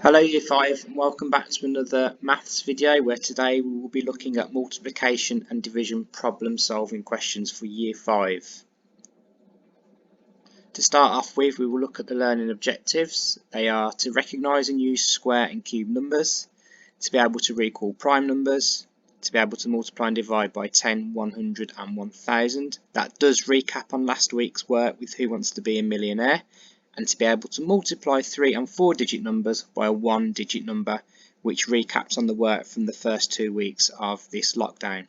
Hello Year 5 and welcome back to another maths video where today we will be looking at multiplication and division problem solving questions for Year 5. To start off with, we will look at the learning objectives. They are to recognise and use square and cube numbers, to be able to recall prime numbers, to be able to multiply and divide by 10, 100 and 1000. That does recap on last week's work with Who Wants to Be a Millionaire, and to be able to multiply 3 and 4 digit numbers by a 1 digit number, which recaps on the work from the first 2 weeks of this lockdown.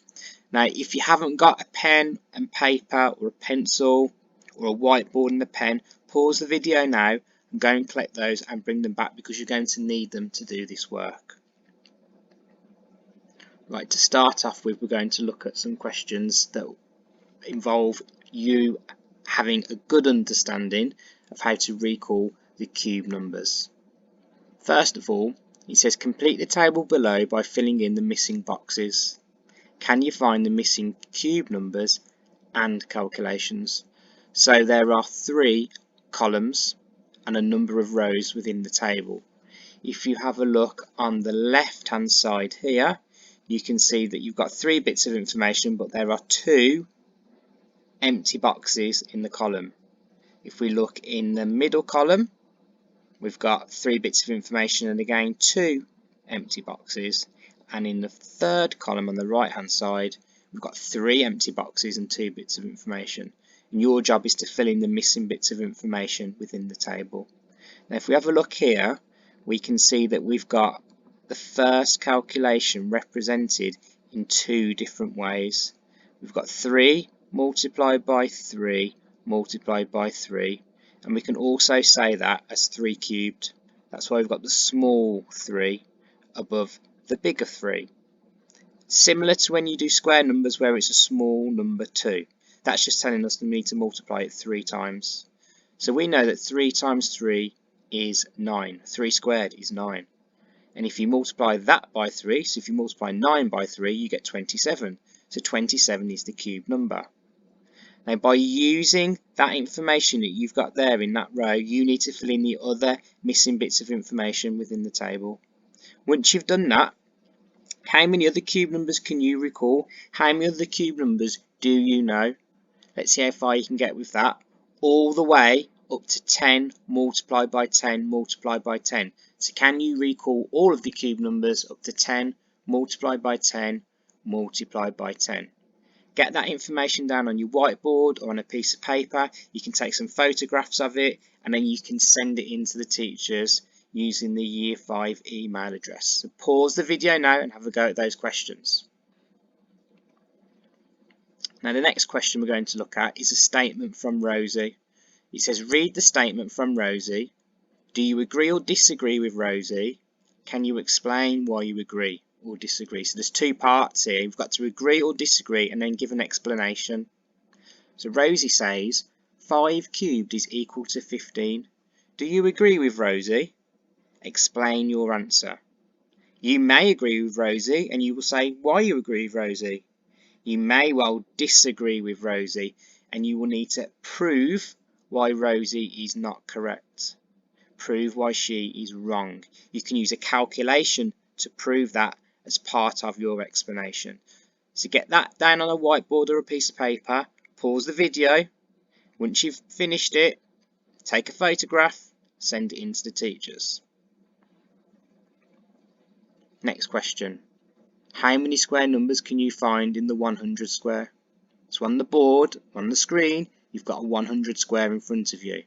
Now, if you haven't got a pen and paper or a pencil or a whiteboard and a pen, pause the video now and go and collect those and bring them back because you're going to need them to do this work. Right, to start off with, we're going to look at some questions that involve you having a good understanding of how to recall the cube numbers. First of all, it says complete the table below by filling in the missing boxes. Can you find the missing cube numbers and calculations? So there are 3 columns and a number of rows within the table. If you have a look on the left hand side here, you can see that you've got 3 bits of information, but there are 2 empty boxes in the column. If we look in the middle column, we've got 3 bits of information and again 2 empty boxes, and in the third column on the right hand side we've got 3 empty boxes and 2 bits of information, and your job is to fill in the missing bits of information within the table. Now if we have a look here, we can see that we've got the first calculation represented in 2 different ways. We've got 3 multiplied by 3 multiplied by 3, and we can also say that as 3 cubed. That's why we've got the small 3 above the bigger 3. Similar to when you do square numbers where it's a small number 2. That's just telling us that we need to multiply it 3 times. So we know that 3 times 3 is 9. 3 squared is 9. And if you multiply that by 3, so if you multiply 9 by 3, you get 27. So 27 is the cube number. Now by using that information that you've got there in that row, you need to fill in the other missing bits of information within the table. Once you've done that, how many other cube numbers can you recall? How many other cube numbers do you know? Let's see how far you can get with that. All the way up to 10 multiplied by 10 multiplied by 10. So can you recall all of the cube numbers up to 10 multiplied by 10 multiplied by 10? Get that information down on your whiteboard or on a piece of paper. You can take some photographs of it and then you can send it in to the teachers using the Year 5 email address. So pause the video now and have a go at those questions. Now the next question we're going to look at is a statement from Rosie. It says read the statement from Rosie. Do you agree or disagree with Rosie? Can you explain why you agree or disagree? So there's 2 parts here. You've got to agree or disagree and then give an explanation. So Rosie says 5 cubed is equal to 15. Do you agree with Rosie? Explain your answer. You may agree with Rosie and you will say why you agree with Rosie. You may well disagree with Rosie and you will need to prove why Rosie is not correct. Prove why she is wrong. You can use a calculation to prove that as part of your explanation. So get that down on a whiteboard or a piece of paper, pause the video. Once you've finished it, take a photograph, send it in to the teachers. Next question. How many square numbers can you find in the 100 square? So on the board, on the screen, you've got a 100 square in front of you.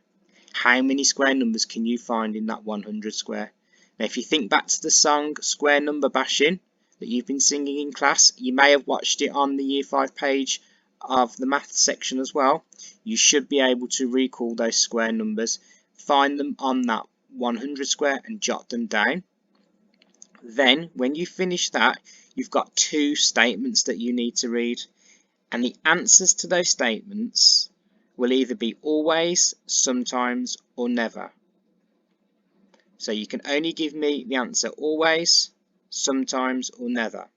How many square numbers can you find in that 100 square? Now if you think back to the song Square Number Bashing that you've been singing in class, you may have watched it on the Year 5 page of the maths section as well. You should be able to recall those square numbers, find them on that 100 square and jot them down. Then when you finish that, you've got 2 statements that you need to read, and the answers to those statements will either be always, sometimes or never. So you can only give me the answer always, sometimes or never.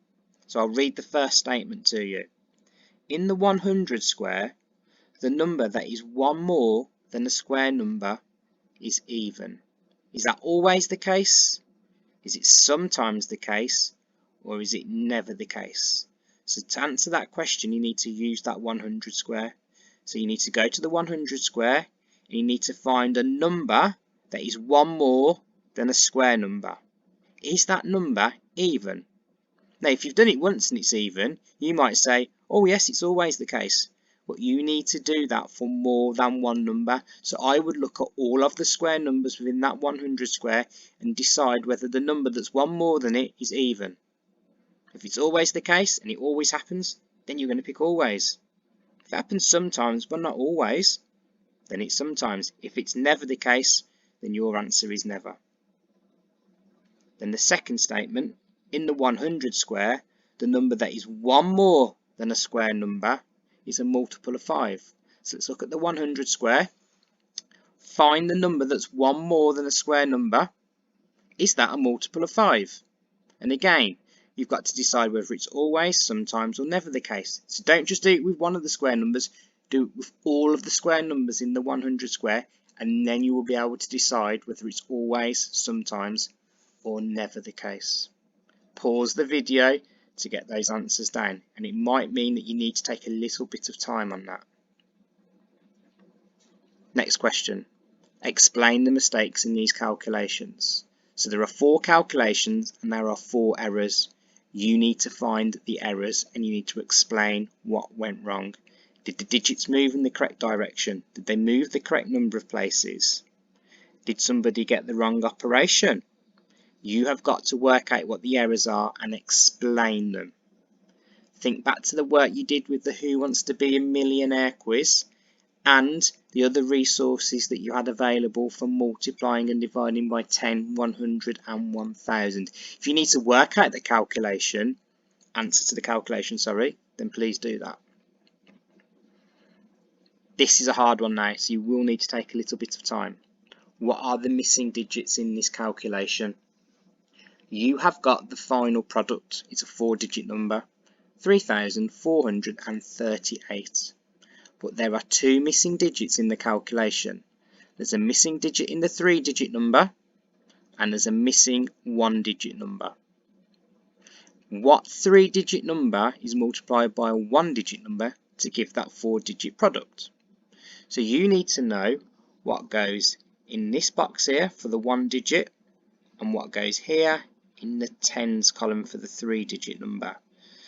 So I'll read the first statement to you. In the 100 square, the number that is 1 more than the square number is even. Is that always the case? Is it sometimes the case, or is it never the case? So to answer that question, you need to use that 100 square. So you need to go to the 100 square, and you need to find a number that is one more than a square number. Is that number even? Now, if you've done it once and it's even, you might say, oh yes, it's always the case. But you need to do that for more than one number. So I would look at all of the square numbers within that 100 square and decide whether the number that's one more than it is even. If it's always the case and it always happens, then you're going to pick always. If it happens sometimes but not always, then it's sometimes. If it's never the case, then your answer is never. Then the second statement, in the 100 square, the number that is one more than a square number is a multiple of 5. So let's look at the 100 square. Find the number that's one more than a square number. Is that a multiple of 5? And again, you've got to decide whether it's always, sometimes, or never the case. So don't just do it with one of the square numbers, do it with all of the square numbers in the 100 square, and then you will be able to decide whether it's always, sometimes, or never the case. Pause the video to get those answers down, and it might mean that you need to take a little bit of time on that. Next question. Explain the mistakes in these calculations. So there are 4 calculations and there are 4 errors. You need to find the errors and you need to explain what went wrong. Did the digits move in the correct direction? Did they move the correct number of places? Did somebody get the wrong operation? You have got to work out what the errors are and explain them. Think back to the work you did with the Who Wants to Be a Millionaire quiz and the other resources that you had available for multiplying and dividing by 10, 100 and 1000. If you need to work out the answer to the calculation, then please do that. This is a hard one now, so you will need to take a little bit of time. What are the missing digits in this calculation? You have got the final product. It's a 4-digit number, 3,438. But there are 2 missing digits in the calculation. There's a missing digit in the 3-digit number and there's a missing 1-digit number. What 3-digit number is multiplied by a 1-digit number to give that 4-digit product? So you need to know what goes in this box here for the 1-digit and what goes here in the tens column for the 3-digit number.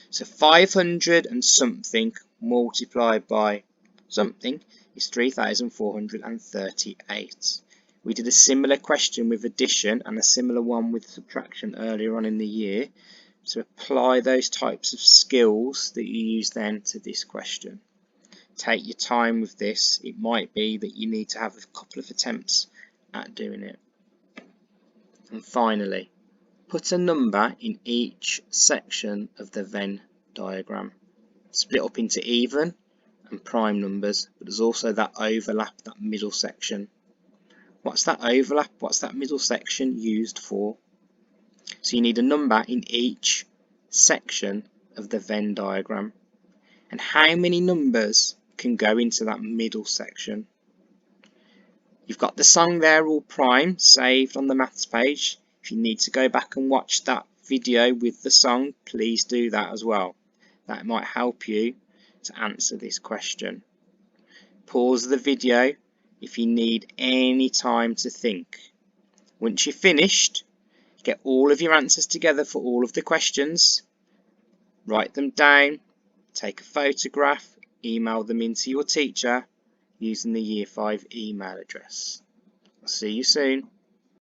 So 500 and something multiplied by something is 3,438. We did a similar question with addition and a similar one with subtraction earlier on in the year. So apply those types of skills that you use then to this question. Take your time with this. It might be that you need to have a couple of attempts at doing it. And finally, put a number in each section of the Venn diagram. Split up into even and prime numbers, but there's also that overlap, that middle section. What's that overlap? What's that middle section used for? So you need a number in each section of the Venn diagram. And how many numbers can go into that middle section? You've got the song there all prime saved on the maths page. If you need to go back and watch that video with the song, please do that as well. That might help you to answer this question. Pause the video if you need any time to think. Once you've finished, get all of your answers together for all of the questions, write them down, take a photograph, email them into your teacher using the Year 5 email address. I'll see you soon.